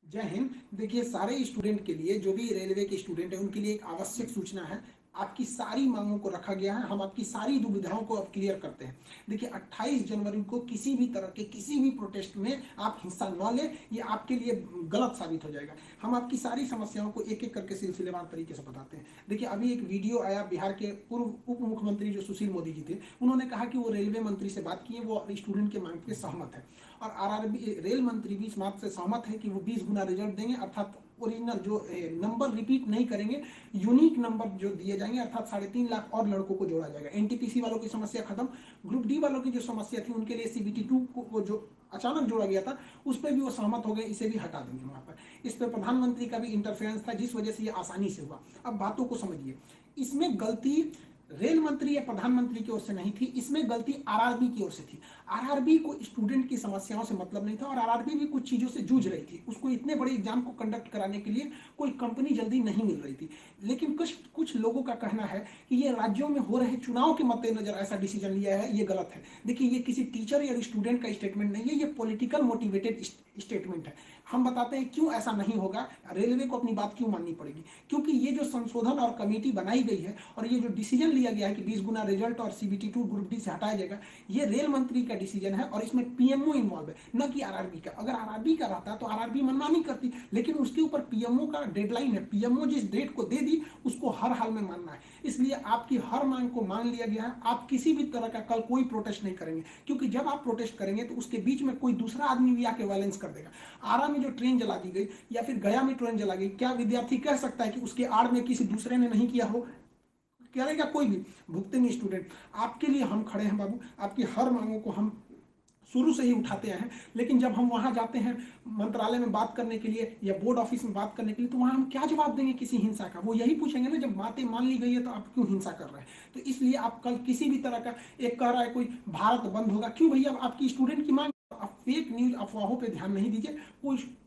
जय हिंद। देखिए, सारे स्टूडेंट के लिए, जो भी रेलवे के स्टूडेंट है उनके लिए एक आवश्यक सूचना है। आपकी सारी मांगों को रखा गया है, हम आपकी सारी दुविधाओं को अब क्लियर करते हैं। देखिए, 28 जनवरी को किसी भी तरह के किसी भी प्रोटेस्ट में आप हिस्सा न लें, ये आपके लिए गलत साबित हो जाएगा। हम आपकी सारी समस्याओं को एक एक करके सिलसिलेवार तरीके से बताते हैं। देखिए, अभी एक वीडियो आया, बिहार के पूर्व उप मुख्यमंत्री जो सुशील मोदी जी थे, उन्होंने कहा कि वो रेलवे मंत्री से बात किए, वो स्टूडेंट के मांग पे सहमत है। और आरआरबी रेल मंत्री भी इस बात से सहमत है कि वो 20 गुना रिजल्ट देंगे, अर्थात ओरिजिनल जो नंबर रिपीट नहीं करेंगे, यूनिक नंबर जो दिए जाएंगे, अर्थात 3.5 लाख और लड़कों को जोड़ा जाएगा। एनटीपीसी वालों की समस्या खत्म। ग्रुप डी वालों की जो समस्या थी उनके लिए सीबीटी 2 को जो अचानक जोड़ा गया था, उस पर भी वो सहमत हो गए, इसे भी हटा देंगे वहां पर। इस पर प्रधानमंत्री का भी इंटरफेरेंस था, जिस वजह से ये आसानी से हुआ। अब बातों को समझिए, इसमें गलती रेल मंत्री या प्रधानमंत्री की ओर से नहीं थी, इसमें गलती आरआरबी की ओर से थी। आरआरबी को स्टूडेंट की समस्याओं से मतलब नहीं था, और आरआरबी भी कुछ चीजों से जूझ रही थी। उसको इतने बड़े एग्जाम को कंडक्ट कराने के लिए कोई कंपनी जल्दी नहीं मिल रही थी। लेकिन कुछ लोगों का कहना है कि ये राज्यों में हो रहे चुनाव के मद्देनजर ऐसा डिसीजन लिया है, ये गलत है। देखिए, ये किसी टीचर या स्टूडेंट का स्टेटमेंट नहीं है, ये पॉलिटिकल मोटिवेटेड स्टेटमेंट है। हम बताते हैं क्यों ऐसा नहीं होगा, रेलवे को अपनी बात क्यों माननी पड़ेगी। क्योंकि ये जो संशोधन और कमेटी बनाई गई है, और ये जो डिसीजन लिया गया है कि 20 गुना रिजल्ट और सीबीटी 2 ग्रुप डी से हटाया जाएगा, ये रेल मंत्री का डिसीजन है, और इसमें पीएमओ इन्वॉल्व है, न कि आरआरबी का। अगर आरआरबी का रहता तो आरआरबी मनमानी करती, लेकिन उसके ऊपर पीएमओ का डेडलाइन है। पीएमओ जिस डेट को दे दी, उसको हर हाल में मानना है। इसलिए आपकी हर मांग को मान लिया गया है। आप किसी भी तरह का कल कोई प्रोटेस्ट नहीं करेंगे, क्योंकि जब आप प्रोटेस्ट करेंगे तो उसके बीच में कोई दूसरा आदमी भी आके वायलेंस कर देगा। आरा में जो ट्रेन जला दी गई, या फिर गया में ट्रेन जला गई, क्या विद्यार्थी कह सकता है कि उसके आड़ में किसी दूसरे ने नहीं किया हो? करेगा कोई भी? भुगतेंगे स्टूडेंट। आपके लिए हम खड़े हैं बाबू, आपकी हर मांगों को हम शुरू से ही उठाते हैं। लेकिन जब हम वहां जाते हैं मंत्रालय में बात करने के लिए या बोर्ड ऑफिस में बात करने के लिए, तो वहां हम क्या जवाब देंगे किसी हिंसा का? वो यही पूछेंगे ना, जब बातें मान ली गई है तो आप क्यों हिंसा कर रहे हैं? तो इसलिए आप कल किसी भी तरह का, एक कह रहा है कोई भारत बंद होगा, क्यों भैया? आपकी स्टूडेंट की मांग। आप फेक न्यूज अफवाहों पे ध्यान नहीं दीजिए।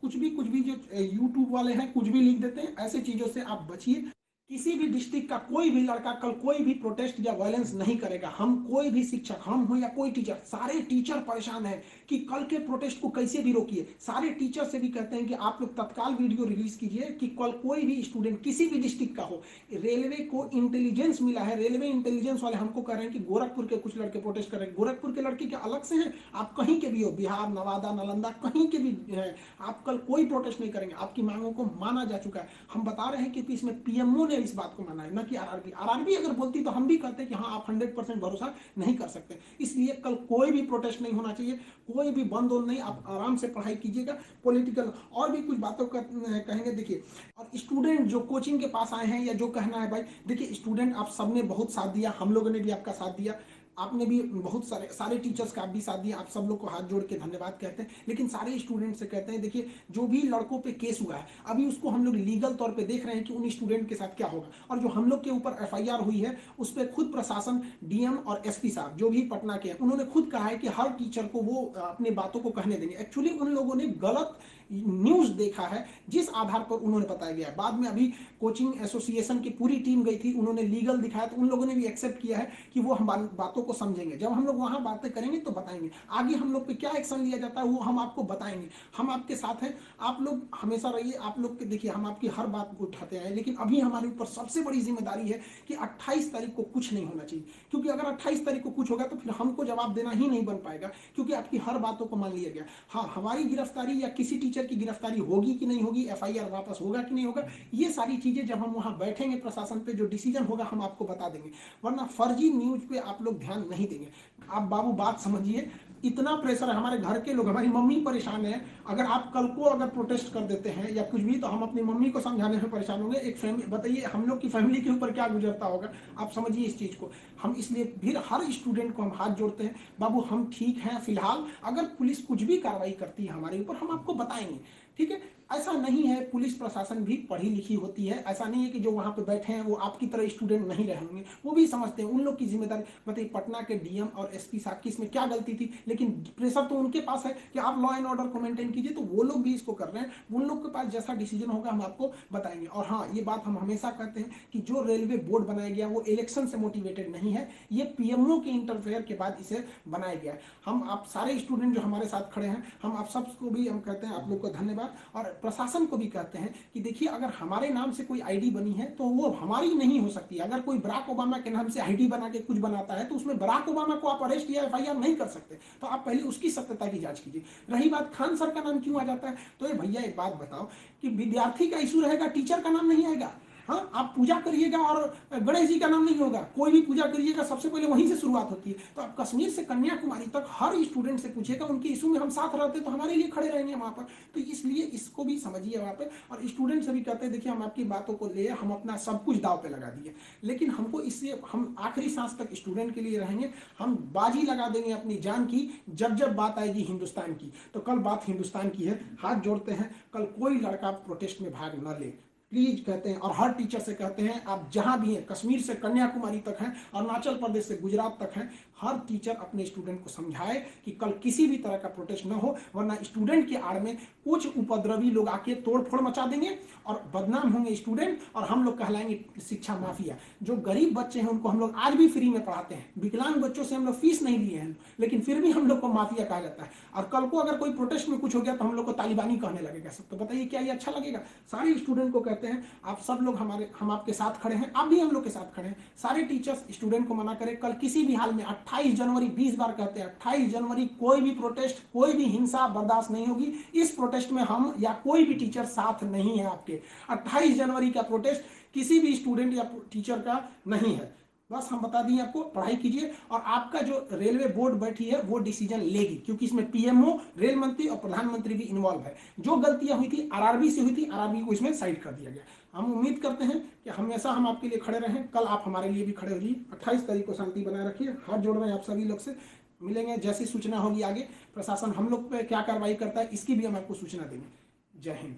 कुछ भी जो यूट्यूब वाले हैं कुछ भी लिख देते हैं, ऐसे चीजों से आप बचिए। किसी भी डिस्ट्रिक्ट का कोई भी लड़का कल कोई भी प्रोटेस्ट या वायलेंस नहीं करेगा। हम कोई भी शिक्षक, हम हो या कोई टीचर, सारे टीचर परेशान हैं कि कल के प्रोटेस्ट को कैसे भी रोकिए। सारे टीचर से भी कहते हैं कि आप लोग तत्काल वीडियो रिलीज कीजिए कि कल कोई भी स्टूडेंट किसी भी डिस्ट्रिक्ट का हो। रेलवे को इंटेलिजेंस मिला है, रेलवे इंटेलिजेंस वाले हमको कह रहे हैं कि गोरखपुर के कुछ लड़के प्रोटेस्ट कर रहे हैं। गोरखपुर के लड़के क्या अलग से हैं? आप कहीं के भी हो, बिहार, नवादा, नालंदा, कहीं के भी हैं, आप कल कोई प्रोटेस्ट नहीं करेंगे। आपकी मांगों को माना जा चुका है। हम बता रहे हैं कि इसमें पीएमओ ने इस बात को माना है, न कि आरआरबी। आरआरबी अगर बोलती तो हम भी कहते कि हाँ, आप 100% भरोसा नहीं कर सकते। इसलिए कल कोई भी प्रोटेस्ट नहीं होना चाहिए, कोई भी बंद नहीं। आप आराम से पढ़ाई कीजिएगा। पॉलिटिकल और भी कुछ बातों का कहेंगे। देखिए, और स्टूडेंट जो कोचिंग के पास आए हैं, या जो कहना है भाई, देखिए स्टूडेंट आप सबने बहुत साथ दिया, हम लोगों ने भी आपका साथ दिया, आपने भी बहुत सारे टीचर्स का आप भी साथ दिया। आप सब लोग को हाथ जोड़ के धन्यवाद कहते हैं। लेकिन सारे स्टूडेंट से कहते हैं, देखिए जो भी लड़कों पे केस हुआ है, अभी उसको हम लोग लीगल तौर पे देख रहे हैं कि उन स्टूडेंट के साथ क्या होगा। और जो हम लोग के ऊपर एफआईआर हुई है, उस पर खुद प्रशासन, डीएम और एसपी साहब जो भी पटना के हैं, उन्होंने खुद कहा है कि हर टीचर को वो अपनी बातों को कहने देंगे। एक्चुअली उन लोगों ने गलत न्यूज देखा है, जिस आधार पर उन्होंने बताया गया है। बाद में अभी कोचिंग एसोसिएशन की पूरी टीम गई थी, उन्होंने लीगल दिखाया, तो उन लोगों ने भी एक्सेप्ट किया है कि वो हम बातों को समझेंगे। जब हम लोग वहां बातें करेंगे तो बताएंगे। आगे हम लोग पे क्या एक्शन लिया जाता है वो हम आपको बताएंगे। हम आपके साथ हैं, आप लोग हमेशा रहिए। आप लोग के देखिए, हम आपकी हर बात को उठाते हैं, लेकिन अभी हमारे ऊपर सबसे बड़ी जिम्मेदारी है कि 28 तारीख को कुछ नहीं होना चाहिए। क्योंकि अगर 28 तारीख को कुछ होगा तो फिर हमको जवाब देना ही नहीं बन पाएगा, क्योंकि आपकी हर बातों को मान लिया गया। हाँ, हमारी गिरफ्तारी या किसी टीचर की गिरफ्तारी होगी कि नहीं होगी, एफआईआर वापस होगा कि नहीं होगा, ये सारी चीजें जब हम वहां बैठेंगे प्रशासन पे, जो डिसीजन होगा हम आपको बता देंगे। वरना फर्जी न्यूज पे आप लोग ध्यान नहीं देंगे। आप बाबू बात समझिए, इतना प्रेशर है। हमारे घर के लोग, हमारी मम्मी परेशान है। अगर आप कल को अगर प्रोटेस्ट कर देते हैं या कुछ भी, तो हम अपनी मम्मी को समझाने में परेशान होंगे। एक फैमिली, बताइए हम लोग की फैमिली के ऊपर क्या गुजरता होगा। आप समझिए इस चीज को। हम इसलिए फिर हर स्टूडेंट को हम हाथ जोड़ते हैं, बाबू हम ठीक हैं फिलहाल। अगर पुलिस कुछ भी कार्रवाई करती है हमारे ऊपर, हम आपको बताएंगे, ठीक है? ऐसा नहीं है, पुलिस प्रशासन भी पढ़ी लिखी होती है। ऐसा नहीं है कि जो वहां पे बैठे हैं वो आपकी तरह स्टूडेंट नहीं रहेंगे, वो भी समझते हैं। उन लोग की जिम्मेदारी, बताइए पटना के डीएम और एसपी साहब की इसमें क्या गलती थी? लेकिन प्रेशर तो उनके पास है कि आप लॉ एंड ऑर्डर को मेंटेन कीजिए, तो वो लोग भी इसको कर रहे हैं। उन लोग के पास जैसा डिसीजन होगा हम आपको बताएंगे। और हाँ, ये बात हम हमेशा कहते हैं कि जो रेलवे बोर्ड बनाया गया वो इलेक्शन से मोटिवेटेड नहीं है, ये पीएमओ के इंटरफेयर के बाद इसे बनाया गया है। हम आप सारे स्टूडेंट जो हमारे साथ खड़े हैं, हम आप सबको भी हम कहते हैं आप लोग को धन्यवाद। और प्रशासन को भी कहते हैं कि देखिए अगर हमारे नाम से कोई आईडी बनी है तो वो हमारी नहीं हो सकती। अगर कोई बराक ओबामा के नाम से आईडी बना के कुछ बनाता है तो उसमें बराक ओबामा को आप अरेस्ट या एफआईआर नहीं कर सकते, तो आप पहले उसकी सत्यता की जांच कीजिए। रही बात खान सर का नाम क्यों आ जाता है, तो ये भैया एक बात बताओ कि विद्यार्थी का इशू रहेगा, टीचर का नाम नहीं आएगा। हाँ, आप पूजा करिएगा और गणेश जी का नाम नहीं होगा, कोई भी पूजा करिएगा सबसे पहले वहीं से शुरुआत होती है। तो आप कश्मीर से कन्याकुमारी तक हर स्टूडेंट से पूछिएगा, उनके इशू में हम साथ रहते तो हमारे लिए खड़े रहेंगे वहां पर। तो इसलिए इसको भी समझिए वहां पर। और स्टूडेंट से भी कहते हैं देखिए हम आपकी बातों को ले, हम अपना सब कुछ दाव पे लगा दिए, लेकिन हमको इससे हम आखिरी सांस तक स्टूडेंट के लिए रहेंगे। हम बाजी लगा देंगे अपनी जान की, जब जब बात आएगी हिंदुस्तान की। तो कल बात हिंदुस्तान की है, हाथ जोड़ते हैं, कल कोई लड़का प्रोटेस्ट में भाग न ले प्लीज कहते हैं। और हर टीचर से कहते हैं आप जहां भी हैं, कश्मीर से कन्याकुमारी तक हैं, अरुणाचल प्रदेश से गुजरात तक हैं, हर टीचर अपने स्टूडेंट को समझाए कि कल किसी भी तरह का प्रोटेस्ट न हो, वरना स्टूडेंट के आड़ में कुछ उपद्रवी लोग आके तोड़फोड़ मचा देंगे और बदनाम होंगे स्टूडेंट, और हम लोग कहलाएंगे शिक्षा माफिया। जो गरीब बच्चे हैं उनको हम लोग आज भी फ्री में पढ़ाते हैं, विकलांग बच्चों से हम लोग फीस नहीं लिए हैं, लेकिन फिर भी हम लोग को माफिया कहा जाता है। और कल को अगर कोई प्रोटेस्ट में कुछ हो गया तो हम लोग को तालिबानी कहने लगेगा सब। तो बताइए क्या ये अच्छा लगेगा? सारे स्टूडेंट को कहते हैं आप सब लोग हम आपके साथ खड़े हैं, आप भी हम लोग के साथ खड़े हैं। सारे टीचर्स स्टूडेंट को मना करें, कल किसी भी हाल में 28 जनवरी 20 बार कहते हैं 28 जनवरी कोई भी प्रोटेस्ट, कोई भी हिंसा बर्दाश्त नहीं होगी। इस प्रोटेस्ट में हम या कोई भी टीचर साथ नहीं है आपके। 28 जनवरी का प्रोटेस्ट किसी भी स्टूडेंट या टीचर का नहीं है। बस हम बता दिए आपको, पढ़ाई कीजिए। और आपका जो रेलवे बोर्ड बैठी है वो डिसीजन लेगी, क्योंकि इसमें पीएमओ, रेल मंत्री और प्रधानमंत्री भी इन्वॉल्व है। जो गलतियां हुई थी आरआरबी से हुई थी, आरआरबी को इसमें साइड कर दिया गया। हम उम्मीद करते हैं कि हमेशा हम आपके लिए खड़े रहें, कल आप हमारे लिए भी खड़े होइए। 28 तारीख को शांति बनाए रखिए। हाथ जोड़ रहे हैं आप सभी लोग से, मिलेंगे जैसी सूचना होगी आगे। प्रशासन हम लोग पे क्या कार्रवाई करता है इसकी भी हम आपको सूचना देंगे। जय हिंद।